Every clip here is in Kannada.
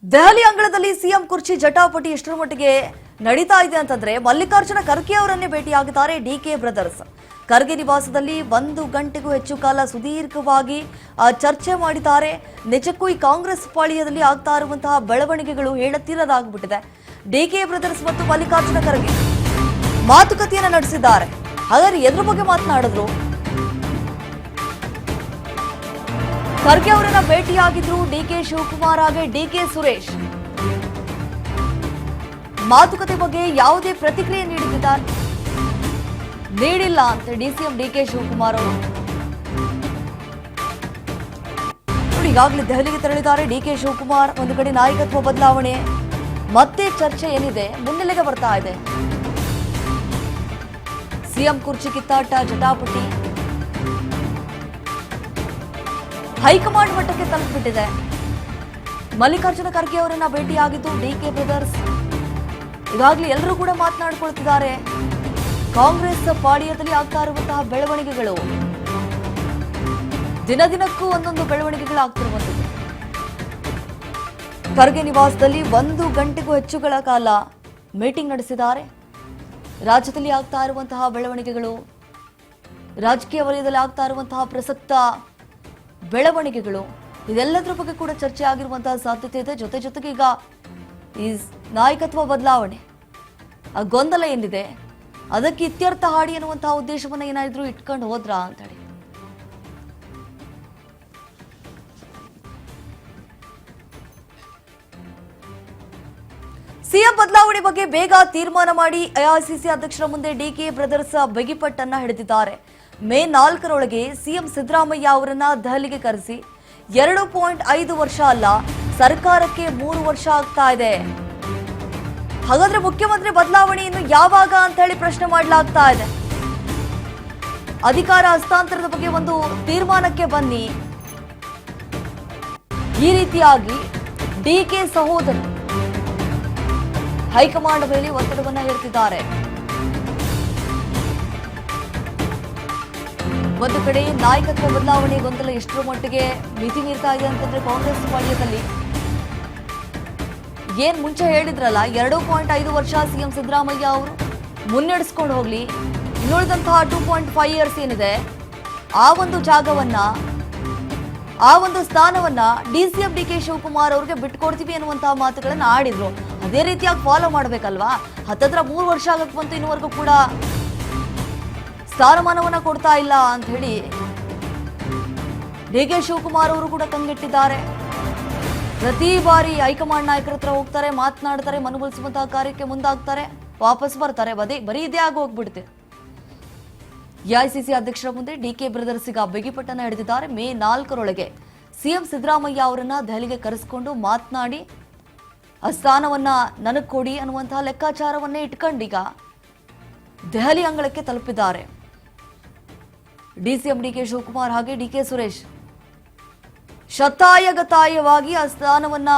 ದೆಹಲಿ ಅಂಗಳದಲ್ಲಿ ಸಿಎಂ ಕುರ್ಚಿ ಜಟಾಪಟಿ ಎಷ್ಟರ ಮಟ್ಟಿಗೆ ನಡೀತಾ ಇದೆ ಅಂತಂದ್ರೆ ಮಲ್ಲಿಕಾರ್ಜುನ ಖರ್ಗೆ ಅವರನ್ನೇ ಭೇಟಿಯಾಗಿದ್ದಾರೆ ಡಿಕೆ ಬ್ರದರ್ಸ್. ಖರ್ಗೆ ನಿವಾಸದಲ್ಲಿ 1 ಗಂಟೆಗೂ ಹೆಚ್ಚು ಕಾಲ ಸುದೀರ್ಘವಾಗಿ ಚರ್ಚೆ ಮಾಡಿದ್ದಾರೆ. ನಿಜಕ್ಕೂ ಈ ಕಾಂಗ್ರೆಸ್ ಪಾಳ್ಯದಲ್ಲಿ ಆಗ್ತಾ ಇರುವಂತಹ ಬೆಳವಣಿಗೆಗಳು ಹೇಳತೀರದಾಗ್ಬಿಟ್ಟಿದೆ. ಡಿಕೆ ಬ್ರದರ್ಸ್ ಮತ್ತು ಮಲ್ಲಿಕಾರ್ಜುನ ಖರ್ಗೆ ಮಾತುಕತೆಯನ್ನ ನಡೆಸಿದ್ದಾರೆ. ಹಾಗಾದ್ರೆ ಎದ್ರ ಬಗ್ಗೆ ಮಾತನಾಡಿದ್ರು? ಖರ್ಗೆ ಅವರನ್ನ ಭೇಟಿಯಾಗಿದ್ರು ಡಿಕೆ ಶಿವಕುಮಾರ್ ಹಾಗೆ ಡಿಕೆ ಸುರೇಶ್. ಮಾತುಕತೆ ಬಗ್ಗೆ ಯಾವುದೇ ಪ್ರತಿಕ್ರಿಯೆ ನೀಡಿಲ್ಲ ಅಂತ ಡಿಸಿಎಂ ಡಿಕೆ ಶಿವಕುಮಾರ್ ಅವರು ನೋಡಿ. ಈಗಾಗಲೇ ದೆಹಲಿಗೆ ತೆರಳಿದ್ದಾರೆ ಡಿಕೆ ಶಿವಕುಮಾರ್. ಒಂದು ಕಡೆ ನಾಯಕತ್ವ ಬದಲಾವಣೆ ಮತ್ತೆ ಚರ್ಚೆ ಏನಿದೆ ಮುನ್ನೆಲೆಗೆ ಬರ್ತಾ ಇದೆ. ಸಿಎಂ ಕುರ್ಚಿ ಕಿತ್ತಾಟ ಜಟಾಪಟಿ ಹೈಕಮಾಂಡ್ ಮಟ್ಟಕ್ಕೆ ತಲುಪಿಬಿಟ್ಟಿದೆ. ಮಲ್ಲಿಕಾರ್ಜುನ ಖರ್ಗೆ ಅವರನ್ನ ಭೇಟಿಯಾಗಿದ್ದು ಡಿಕೆ ಬ್ರದರ್ಸ್. ಈಗಾಗಲೇ ಎಲ್ಲರೂ ಕೂಡ ಮಾತನಾಡಿಕೊಳ್ತಿದ್ದಾರೆ. ಕಾಂಗ್ರೆಸ್ ಪಾಳ್ಯದಲ್ಲಿ ಆಗ್ತಾ ಇರುವಂತಹ ಬೆಳವಣಿಗೆಗಳು ದಿನದಿನಕ್ಕೂ ಒಂದೊಂದು ಬೆಳವಣಿಗೆಗಳಾಗ್ತಿರುವಂಥದ್ದು. ಖರ್ಗೆ ನಿವಾಸದಲ್ಲಿ 1 ಗಂಟೆಗೂ ಹೆಚ್ಚುಗಳ ಕಾಲ ಮೀಟಿಂಗ್ ನಡೆಸಿದ್ದಾರೆ. ರಾಜ್ಯದಲ್ಲಿ ಆಗ್ತಾ ಇರುವಂತಹ ಬೆಳವಣಿಗೆಗಳು, ರಾಜಕೀಯ ವಲಯದಲ್ಲಿ ಆಗ್ತಾ ಇರುವಂತಹ ಪ್ರಸಕ್ತ ಬೆಳವಣಿಗೆಗಳು, ಇದೆಲ್ಲದರ ಬಗ್ಗೆ ಕೂಡ ಚರ್ಚೆ ಆಗಿರುವಂತಹ ಸಾಧ್ಯತೆ ಇದೆ. ಜೊತೆಗೆ ಈಗ ಈ ನಾಯಕತ್ವ ಬದಲಾವಣೆ, ಆ ಗೊಂದಲ ಏನಿದೆ ಅದಕ್ಕೆ ಇತ್ಯರ್ಥ ಹಾಡಿ ಅನ್ನುವಂತಹ ಉದ್ದೇಶವನ್ನ ಏನಾದ್ರೂ ಇಟ್ಕೊಂಡು ಹೋದ್ರಾ ಅಂತ ಹೇಳಿ. ಸಿಎಂ ಬದಲಾವಣೆ ಬಗ್ಗೆ ಬೇಗ ತೀರ್ಮಾನ ಮಾಡಿ ಎಐಸಿಸಿ ಅಧ್ಯಕ್ಷರ ಮುಂದೆ ಡಿಕೆ ಬ್ರದರ್ಸ್ ಬಿಗಿಪಟ್ಟನ್ನ ಹಿಡಿದಿದ್ದಾರೆ. ಮೇ 4ರೊಳಗೆ ಸಿಎಂ ಸಿದ್ದರಾಮಯ್ಯ ಅವರನ್ನ ದೆಹಲಿಗೆ ಕರೆಸಿ 2.5 ವರ್ಷ ಅಲ್ಲ, ಸರ್ಕಾರಕ್ಕೆ 3 ವರ್ಷ ಆಗ್ತಾ ಇದೆ. ಹಾಗಾದ್ರೆ ಮುಖ್ಯಮಂತ್ರಿ ಬದಲಾವಣೆ ಇನ್ನು ಯಾವಾಗ ಅಂತ ಹೇಳಿ ಪ್ರಶ್ನೆ ಮಾಡಲಾಗ್ತಾ ಇದೆ. ಅಧಿಕಾರ ಹಸ್ತಾಂತರದ ಬಗ್ಗೆ ಒಂದು ತೀರ್ಮಾನಕ್ಕೆ ಬನ್ನಿ. ಈ ರೀತಿಯಾಗಿ ಡಿಕೆ ಸಹೋದರರು ಹೈಕಮಾಂಡ್ ಮೇಲೆ ಒತ್ತಡವನ್ನ ಹೇರ್ತಿದ್ದಾರೆ. ಒಂದು ಕಡೆ ನಾಯಕತ್ವ ಬದಲಾವಣೆ ಗೊಂದಲ ಎಷ್ಟರ ಮಟ್ಟಿಗೆ ಮಿತಿ ಮೀರ್ತಾ ಇದೆ ಅಂತಂದ್ರೆ ಕಾಂಗ್ರೆಸ್ ಪಾಳ್ಯದಲ್ಲಿ ಏನ್ ಮುಂಚೆ ಹೇಳಿದ್ರಲ್ಲ 2.5 ವರ್ಷ ಸಿಎಂ ಸಿದ್ದರಾಮಯ್ಯ ಅವರು ಮುನ್ನಡೆಸ್ಕೊಂಡು ಹೋಗ್ಲಿ, ಇನ್ನುಳಿದಂತಹ 2.5 ಇಯರ್ಸ್ ಏನಿದೆ ಆ ಒಂದು ಜಾಗವನ್ನ, ಆ ಒಂದು ಸ್ಥಾನವನ್ನ ಡಿಸಿಎಂ ಡಿಕೆ ಶಿವಕುಮಾರ್ ಅವ್ರಿಗೆ ಬಿಟ್ಕೊಡ್ತೀವಿ ಅನ್ನುವಂತಹ ಮಾತುಗಳನ್ನ ಆಡಿದ್ರು. ಅದೇ ರೀತಿಯಾಗಿ ಫಾಲೋ ಮಾಡ್ಬೇಕಲ್ವಾ? ಹತ್ತತ್ರ 3 ವರ್ಷ ಆಗಕ್ ಬಂತು, ಇನ್ನುವರೆಗೂ ಕೂಡ ಸ್ಥಾನಮಾನವನ್ನ ಕೊಡ್ತಾ ಇಲ್ಲ ಅಂತ ಹೇಳಿ ಡಿಕೆ ಶಿವಕುಮಾರ್ ಅವರು ಕೂಡ ಕಂಗೆಟ್ಟಿದ್ದಾರೆ. ಪ್ರತಿ ಬಾರಿ ಹೈಕಮಾಂಡ್ ನಾಯಕರ ಹತ್ರ ಹೋಗ್ತಾರೆ, ಮಾತನಾಡ್ತಾರೆ, ಮನವೊಲಿಸುವಂತಹ ಕಾರ್ಯಕ್ಕೆ ಮುಂದಾಗ್ತಾರೆ, ವಾಪಸ್ ಬರ್ತಾರೆ. ಬರೀ ಇದೇ ಆಗಿ ಹೋಗ್ಬಿಡುತ್ತೆ. ಎಐಸಿಸಿ ಅಧ್ಯಕ್ಷರ ಮುಂದೆ ಡಿಕೆ ಬ್ರದರ್ಸ್ ಈಗ ಬಿಗಿಪಟ್ಟನ್ನ ಹಿಡಿದಿದ್ದಾರೆ. ಮೇ 4ರೊಳಗೆ ಸಿಎಂ ಸಿದ್ದರಾಮಯ್ಯ ಅವರನ್ನ ದೆಹಲಿಗೆ ಕರೆಸಿಕೊಂಡು ಮಾತನಾಡಿ ಆ ಸ್ಥಾನವನ್ನ ನನಗ್ ಕೊಡಿ ಅನ್ನುವಂತಹ ಲೆಕ್ಕಾಚಾರವನ್ನೇ ಇಟ್ಕೊಂಡೀಗ ದೆಹಲಿ ಅಂಗಳಕ್ಕೆ ತಲುಪಿದ್ದಾರೆ ಡಿಸಿಎಂ ಡಿಕೆ ಶಿವಕುಮಾರ್ ಹಾಗೆ ಡಿಕೆ ಸುರೇಶ್. ಶತಾಯಗತಾಯವಾಗಿ ಆ ಸ್ಥಾನವನ್ನ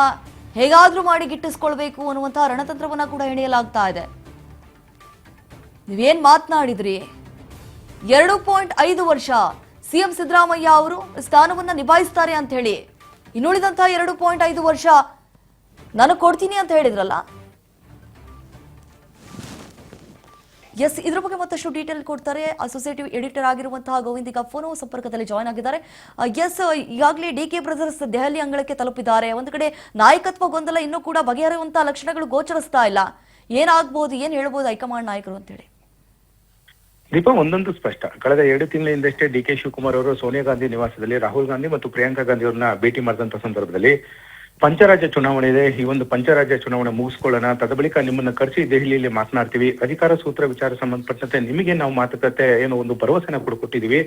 ಹೇಗಾದ್ರೂ ಮಾಡಿ ಗಿಟ್ಟಿಸ್ಕೊಳ್ಬೇಕು ಅನ್ನುವಂತಹ ರಣತಂತ್ರವನ್ನ ಕೂಡ ಹೆಣೆಯಲಾಗ್ತಾ ಇದೆ. ನೀವೇನ್ ಮಾತನಾಡಿದ್ರಿ, 2.5 ವರ್ಷ ಸಿಎಂ ಸಿದ್ದರಾಮಯ್ಯ ಅವರು ಸ್ಥಾನವನ್ನ ನಿಭಾಯಿಸ್ತಾರೆ ಅಂತ ಹೇಳಿ, ಇನ್ನುಳಿದಂತಹ 2.5 ವರ್ಷ ನಾನು ಕೊಡ್ತೀನಿ ಅಂತ ಹೇಳಿದ್ರಲ್ಲ. ಎಸ್, ಇದ್ರ ಬಗ್ಗೆ ಮತ್ತಷ್ಟು ಡೀಟೇಲ್ ಕೊಡ್ತಾರೆ ಅಸೋಸಿಯೇಟಿವ್ ಎಡಿಟರ್ ಆಗಿರುವಂತಹ ಗೋವಿಂದ್ ಈಗ ಫೋನ್ ಸಂಪರ್ಕದಲ್ಲಿ ಜಾಯ್ನ್ ಆಗಿದ್ದಾರೆ. ಎಸ್, ಈಗಾಗಲೇ ಡಿಕೆ ಬ್ರದರ್ಸ್ ದೆಹಲಿ ಅಂಗಳಕ್ಕೆ ತಲುಪಿದ್ದಾರೆ. ಒಂದು ಕಡೆ ನಾಯಕತ್ವ ಗೊಂದಲ ಇನ್ನೂ ಕೂಡ ಬಗೆಹರಿಯುವಂತಹ ಲಕ್ಷಣಗಳು ಗೋಚರಿಸ್ತಾ ಇಲ್ಲ. ಏನಾಗಬಹುದು, ಏನ್ ಹೇಳ್ಬೋದು ಹೈಕಮಾಂಡ್ ನಾಯಕರು ಅಂತ ಹೇಳಿ? ದೀಪಾ, ಒಂದೊಂದು ಸ್ಪಷ್ಟ. ಕಳೆದ 2 ತಿಂಗಳ ಹಿಂದಷ್ಟೇ ಡಿಕೆ ಶಿವಕುಮಾರ್ ಅವರು ಸೋನಿಯಾ ಗಾಂಧಿ ನಿವಾಸದಲ್ಲಿ ರಾಹುಲ್ ಗಾಂಧಿ ಮತ್ತು ಪ್ರಿಯಾಂಕಾ ಗಾಂಧಿ ಅವರನ್ನ ಭೇಟಿ ಮಾಡಿದಂತ ಸಂದರ್ಭದಲ್ಲಿ ಪಂಚರಾಜ್ಯ ಚುನಾವಣೆ ಇದೆ, ಈ ಒಂದು ಪಂಚರಾಜ್ಯ ಚುನಾವಣೆ ಮುಗಿಸ್ಕೊಳ್ಳೋಣ, ತದಬಳಿಕ ನಿಮ್ಮನ್ನ ಕರೆಸಿ ದೆಹಲಿಯಲ್ಲಿ ಮಾತನಾಡ್ತೀವಿ, ಅಧಿಕಾರ ಸೂತ್ರ ವಿಚಾರ ಸಂಬಂಧಪಟ್ಟಂತೆ ನಿಮಗೆ ನಾವು ಮಾತುಕತೆ ಏನೋ ಒಂದು ಭರವಸೆನ ಕೊಟ್ಟಿದ್ದೀವಿ,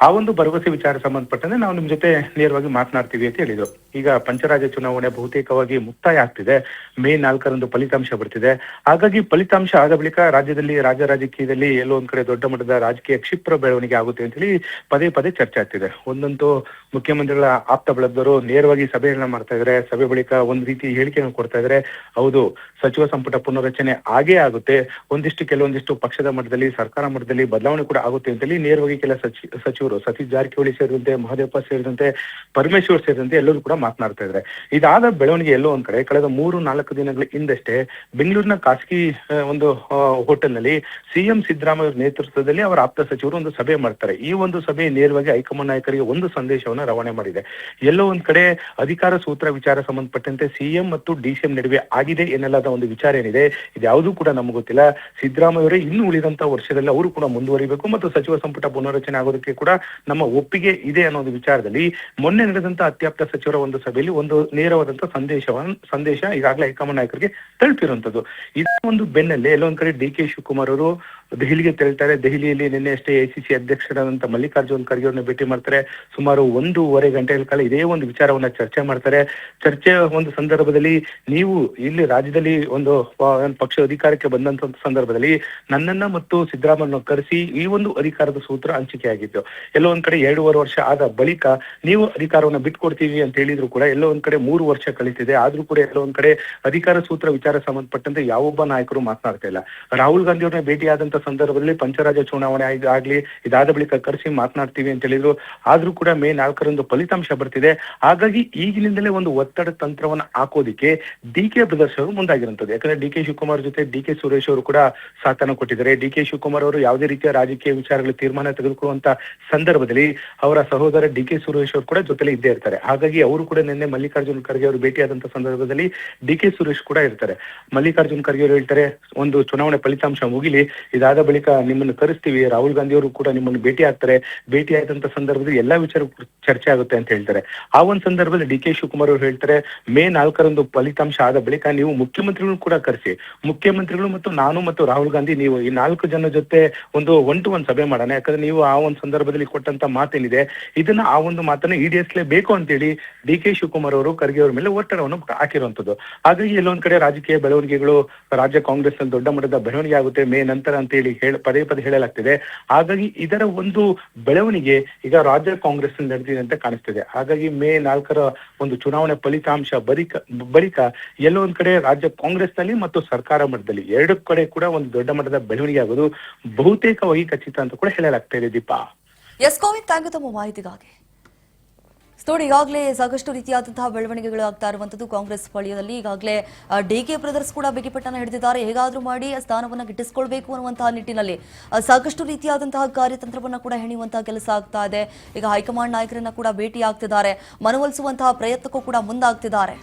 ಆ ಒಂದು ಭರವಸೆ ವಿಚಾರ ಸಂಬಂಧಪಟ್ಟಂತೆ ನಾವು ನಿಮ್ ಜೊತೆ ನೇರವಾಗಿ ಮಾತನಾಡ್ತೀವಿ ಅಂತ ಹೇಳಿದ್ರು. ಈಗ ಪಂಚರಾಜ್ಯ ಚುನಾವಣೆ ಬಹುತೇಕವಾಗಿ ಮುಕ್ತಾಯ ಆಗ್ತಿದೆ. ಮೇ 4ರಂದು ಫಲಿತಾಂಶ ಬರ್ತಿದೆ. ಹಾಗಾಗಿ ಫಲಿತಾಂಶ ಆದ ಬಳಿಕ ರಾಜ್ಯದಲ್ಲಿ ರಾಜಕೀಯದಲ್ಲಿ ಎಲ್ಲೋ ಒಂದ್ ಕಡೆ ದೊಡ್ಡ ಮಟ್ಟದ ರಾಜಕೀಯ ಕ್ಷಿಪ್ರ ಬೆಳವಣಿಗೆ ಆಗುತ್ತೆ ಅಂತ ಹೇಳಿ ಪದೇ ಚರ್ಚೆ ಆಗ್ತಿದೆ. ಒಂದಂತೂ ಮುಖ್ಯಮಂತ್ರಿಗಳ ಆಪ್ತ ಬಳಗದವರು ನೇರವಾಗಿ ಸಭೆಯನ್ನ ಮಾಡ್ತಾ ಇದ್ದಾರೆ. ಸಭೆ ಬಳಿಕ ಒಂದು ರೀತಿ ಹೇಳಿಕೆಯನ್ನು ಕೊಡ್ತಾ ಇದ್ದಾರೆ. ಹೌದು, ಸಚಿವ ಸಂಪುಟ ಪುನರ್ರಚನೆ ಆಗೇ ಆಗುತ್ತೆ, ಕೆಲವೊಂದಿಷ್ಟು ಪಕ್ಷದ ಮಟ್ಟದಲ್ಲಿ, ಸರ್ಕಾರ ಮಟ್ಟದಲ್ಲಿ ಬದಲಾವಣೆ ಕೂಡ ಆಗುತ್ತೆ ಅಂತೇಳಿ ನೇರವಾಗಿ ಕೆಲ ಸಚಿವರು ಸತೀಶ್ ಜಾರಕಿಹೊಳಿ ಸೇರಿದಂತೆ, ಮಹದೇವಪ್ಪ ಸೇರಿದಂತೆ, ಪರಮೇಶ್ವರ್ ಸೇರಿದಂತೆ ಎಲ್ಲರೂ ಕೂಡ ಮಾತನಾಡ್ತಾ ಇದ್ದಾರೆ. ಇದಾದ ಬೆಳವಣಿಗೆ ಎಲ್ಲೋ ಒಂದ್ ಕಡೆ ಕಳೆದ 3-4 ದಿನಗಳ ಹಿಂದಷ್ಟೇ ಬೆಂಗಳೂರಿನ ಖಾಸಗಿ ಒಂದು ಹೋಟೆಲ್ನಲ್ಲಿ ಸಿಎಂ ಸಿದ್ದರಾಮಯ್ಯ ಅವರ ನೇತೃತ್ವದಲ್ಲಿ ಅವರ ಆಪ್ತ ಸಚಿವರು ಒಂದು ಸಭೆ ಮಾಡ್ತಾರೆ. ಈ ಒಂದು ಸಭೆ ನೇರವಾಗಿ ಹೈಕಮಾಂಡ್ ನಾಯಕರಿಗೆ ಒಂದು ಸಂದೇಶವನ್ನ ರವಾನೆ ಮಾಡಿದೆ. ಎಲ್ಲೋ ಒಂದ್ ಕಡೆ ಅಧಿಕಾರ ಸೂತ್ರ ವಿಚಾರ ಸಂಬಂಧಪಟ್ಟಂತೆ ಸಿಎಂ ಮತ್ತು ಡಿಸಿಎಂ ನಡುವೆ ಆಗಿದೆ ಎನ್ನಲಾದ ಒಂದು ವಿಚಾರ ಏನಿದೆ, ಇದ್ಯಾವುದೂ ಕೂಡ ನಮ್ಗೆ ಗೊತ್ತಿಲ್ಲ. ಸಿದ್ದರಾಮಯ್ಯ ಅವರೇ ಇನ್ನು ಉಳಿದಂತ ವರ್ಷದಲ್ಲಿ ಅವರು ಕೂಡ ಮುಂದುವರಿಬೇಕು ಮತ್ತು ಸಚಿವ ಸಂಪುಟ ಪುನರ್ರಚನೆ ಆಗೋದಕ್ಕೆ ಕೂಡ ನಮ್ಮ ಒಪ್ಪಿಗೆ ಇದೆ ಅನ್ನೋ ಒಂದು ವಿಚಾರದಲ್ಲಿ ಮೊನ್ನೆ ನಡೆದಂತ ಅತ್ಯಾಪ್ತ ಸಚಿವರ ಒಂದು ಸಭೆಯಲ್ಲಿ ಒಂದು ನೇರವಾದಂತ ಸಂದೇಶ ಈಗಾಗಲೇ ಹೈಕಮಾಂಡ್ ನಾಯಕರಿಗೆ ತಲುಪಿರುವಂತದ್ದು. ಇದರ ಒಂದು ಬೆನ್ನಲ್ಲೇ ಎಲ್ಲೊಂದ್ ಕಡೆ ಡಿ ಕೆ ಶಿವಕುಮಾರ್ ಅವರು ದೆಹಲಿಗೆ ತೆರಳ್ತಾರೆ. ದೆಹಲಿಯಲ್ಲಿ ನಿನ್ನೆ ಅಷ್ಟೇ ಎಐಸಿಸಿ ಅಧ್ಯಕ್ಷರಾದಂತ ಮಲ್ಲಿಕಾರ್ಜುನ್ ಖರ್ಗೆ ಅವ್ರನ್ನ ಭೇಟಿ ಮಾಡ್ತಾರೆ. ಸುಮಾರು 1.5 ಗಂಟೆಗಳ ಕಾಲ ಇದೇ ಒಂದು ವಿಚಾರವನ್ನ ಚರ್ಚೆ ಮಾಡ್ತಾರೆ. ಚರ್ಚೆ ಒಂದು ಸಂದರ್ಭದಲ್ಲಿ ನೀವು ಇಲ್ಲಿ ರಾಜ್ಯದಲ್ಲಿ ಒಂದು ಪಕ್ಷ ಅಧಿಕಾರಕ್ಕೆ ಬಂದಂತ ಸಂದರ್ಭದಲ್ಲಿ ನನ್ನನ್ನ ಮತ್ತು ಸಿದ್ದರಾಮಯ್ಯ ಕರೆಸಿ ಈ ಒಂದು ಅಧಿಕಾರದ ಸೂತ್ರ ಹಂಚಿಕೆ ಆಗಿದ್ದು. ಎಲ್ಲೋ ಒಂದ್ ಕಡೆ 2.5 ವರ್ಷ ಆದ ಬಳಿಕ ನೀವು ಅಧಿಕಾರವನ್ನ ಬಿಟ್ಕೊಡ್ತೀವಿ ಅಂತ ಹೇಳಿದ್ರು ಕೂಡ ಎಲ್ಲೋ ಒಂದ್ ಕಡೆ 3 ವರ್ಷ ಕಳೀತಿದೆ. ಆದ್ರೂ ಕೂಡ ಎಲ್ಲೋ ಒಂದ್ ಕಡೆ ಅಧಿಕಾರ ಸೂತ್ರ ವಿಚಾರ ಸಂಬಂಧಪಟ್ಟಂತೆ ಯಾವೊಬ್ಬ ನಾಯಕರು ಮಾತನಾಡ್ತಾ ಇಲ್ಲ. ರಾಹುಲ್ ಗಾಂಧಿ ಅವ್ರನ್ನ ಭೇಟಿಯಾದಂತ ಸಂದರ್ಭದಲ್ಲಿ ಪಂಚರಾಜ್ಯ ಚುನಾವಣೆ ಆಗ್ಲಿ ಇದಾದ ಬಳಿಕ ಕರೆಸಿ ಮಾತನಾಡ್ತೀವಿ ಅಂತ ಹೇಳಿದ್ರು. ಆದ್ರೂ ಕೂಡ ಮೇ 4ರಂದು ಫಲಿತಾಂಶ ಬರ್ತಿದೆ. ಹಾಗಾಗಿ ಈಗಿನಿಂದಲೇ ಒಂದು ಒತ್ತಡ ತಂತ್ರವನ್ನ ಹಾಕೋದಿಕ್ಕೆ ಡಿ.ಕೆ. ಬ್ರದರ್ಸ್ ಅವರು ಮುಂದಾಗಿರುವಂತದ್ದು. ಯಾಕಂದ್ರೆ ಡಿ.ಕೆ. ಶಿವಕುಮಾರ್ ಜೊತೆ ಡಿ.ಕೆ. ಸುರೇಶ್ ಅವರು ಕೂಡ ಸಾಥನ್ನ ಕೊಟ್ಟಿದ್ದಾರೆ. ಡಿ.ಕೆ. ಶಿವಕುಮಾರ್ ಅವರು ಯಾವುದೇ ರೀತಿಯ ರಾಜಕೀಯ ವಿಚಾರಗಳ ತೀರ್ಮಾನ ತೆಗೆದುಕೊಳ್ಳುವಂತ ಸಂದರ್ಭದಲ್ಲಿ ಅವರ ಸಹೋದರ ಡಿ.ಕೆ. ಸುರೇಶ್ ಅವರು ಕೂಡ ಜೊತೆಲಿ ಇದ್ದೇ ಇರ್ತಾರೆ. ಹಾಗಾಗಿ ಅವರು ಕೂಡ ನಿನ್ನೆ ಮಲ್ಲಿಕಾರ್ಜುನ್ ಖರ್ಗೆ ಅವರು ಭೇಟಿಯಾದಂತ ಸಂದರ್ಭದಲ್ಲಿ ಡಿ.ಕೆ. ಸುರೇಶ್ ಕೂಡ ಇರ್ತಾರೆ. ಮಲ್ಲಿಕಾರ್ಜುನ್ ಖರ್ಗೆ ಅವರು ಹೇಳ್ತಾರೆ, ಒಂದು ಚುನಾವಣೆ ಫಲಿತಾಂಶ ಮುಗಿಲಿ, ಇದಾದ ಬಳಿಕ ನಿಮ್ಮನ್ನು ಕರೆಸ್ತೀವಿ. ರಾಹುಲ್ ಗಾಂಧಿ ಅವರು ಕೂಡ ನಿಮ್ಮನ್ನು ಭೇಟಿ ಆಗ್ತಾರೆ. ಭೇಟಿ ಆದಂತ ಸಂದರ್ಭದಲ್ಲಿ ಎಲ್ಲಾ ವಿಚಾರ ಚರ್ಚೆ ಆಗುತ್ತೆ ಅಂತ ಹೇಳ್ತಾರೆ. ಆ ಒಂದು ಸಂದರ್ಭದಲ್ಲಿ ಡಿ.ಕೆ. ಶಿವಕುಮಾರ್ ಅವರು ಹೇಳ್ತಾರೆ, ಮೇ 4ರಂದು ಫಲಿತಾಂಶ ಆದ ಬಳಿಕ ನೀವು ಮುಖ್ಯಮಂತ್ರಿಗಳು ಕೂಡ ಕರೆಸಿ, ಮುಖ್ಯಮಂತ್ರಿಗಳು ಮತ್ತು ನಾನು ಮತ್ತು ರಾಹುಲ್ ಗಾಂಧಿ ನೀವು ಈ 4 ಜನ ಜೊತೆ ಒಂದು 1-to-1 ಸಭೆ ಮಾಡೋಣ. ಯಾಕಂದ್ರೆ ನೀವು ಆ ಒಂದು ಸಂದರ್ಭದಲ್ಲಿ ಕೊಟ್ಟಂತ ಮಾತೇನಿದೆ ಇದನ್ನ ಆ ಒಂದು ಮಾತನ್ನ ಈಡೇರಿಸಲೇಬೇಕು ಅಂತೇಳಿ ಡಿ.ಕೆ. ಶಿವಕುಮಾರ್ ಅವರು ಖರ್ಗೆ ಅವರ ಮೇಲೆ ಒತ್ತಡವನ್ನು ಹಾಕಿರುವಂತದ್ದು. ಹಾಗಾಗಿ ಎಲ್ಲೊಂದ್ ಕಡೆ ರಾಜಕೀಯ ಬೆಳವಣಿಗೆಗಳು ರಾಜ್ಯ ಕಾಂಗ್ರೆಸ್ ನಲ್ಲಿ ದೊಡ್ಡ ಮಟ್ಟದ ಬೆಳವಣಿಗೆ ಆಗುತ್ತೆ ಮೇ ನಂತರ ಅಂತ ಹೇಳಿ ಪದೇ ಹೇಳಲಾಗ್ತಿದೆ. ಹಾಗಾಗಿ ಇದರ ಒಂದು ಬೆಳವಣಿಗೆ ಈಗ ರಾಜ್ಯ ಕಾಂಗ್ರೆಸ್ ನಡೆದಿದೆ ಅಂತ ಕಾಣಿಸ್ತಿದೆ. ಹಾಗಾಗಿ ಮೇ 4ರ ಒಂದು ಚುನಾವಣೆ ಫಲಿತಾಂಶ ಬಳಿಕ ಎಲ್ಲೋ ಒಂದ್ ಕಡೆ ರಾಜ್ಯ ಕಾಂಗ್ರೆಸ್ ನಲ್ಲಿ ಮತ್ತು ಸರ್ಕಾರ ಮಟ್ಟದಲ್ಲಿ ಎರಡು ಕಡೆ ಕೂಡ ಒಂದು ದೊಡ್ಡ ಮಟ್ಟದ ಬೆಳವಣಿಗೆ ಆಗೋದು ಬಹುತೇಕವಾಗಿ ಖಚಿತ ಅಂತ ಕೂಡ ಹೇಳಲಾಗ್ತಾ ಇದೆ. Deepa, yes Govind, thank you ತಮ್ಮ ಮಾಹಿತಿಗಾಗಿ. ನೋಡಿ, ಈಗಾಗಲೇ ಸಾಕಷ್ಟು ರೀತಿಯಾದಂತಹ ಬೆಳವಣಿಗೆಗಳು ಆಗ್ತಾ ಇರುವಂತದ್ದು ಕಾಂಗ್ರೆಸ್ ಪಾಳ್ಯದಲ್ಲಿ. ಈಗಾಗಲೇ ಡಿ.ಕೆ. ಬ್ರದರ್ಸ್ ಕೂಡ ಬಿಗಿಪಟ್ಟನ್ನು ಹಿಡಿದಿದ್ದಾರೆ. ಹೇಗಾದ್ರೂ ಮಾಡಿ ಸ್ಥಾನವನ್ನು ಗಿಟ್ಟಿಸಿಕೊಳ್ಬೇಕು ಅನ್ನುವಂತಹ ನಿಟ್ಟಿನಲ್ಲಿ ಸಾಕಷ್ಟು ರೀತಿಯಾದಂತಹ ಕಾರ್ಯತಂತ್ರವನ್ನು ಕೂಡ ಹೆಣೆಯುವಂತಹ ಕೆಲಸ ಆಗ್ತಾ ಇದೆ. ಈಗ ಹೈಕಮಾಂಡ್ ನಾಯಕರನ್ನ ಕೂಡ ಭೇಟಿ ಆಗ್ತಿದ್ದಾರೆ, ಮನವೊಲಿಸುವಂತಹ ಪ್ರಯತ್ನಕ್ಕೂ ಕೂಡ ಮುಂದಾಗ್ತಿದ್ದಾರೆ.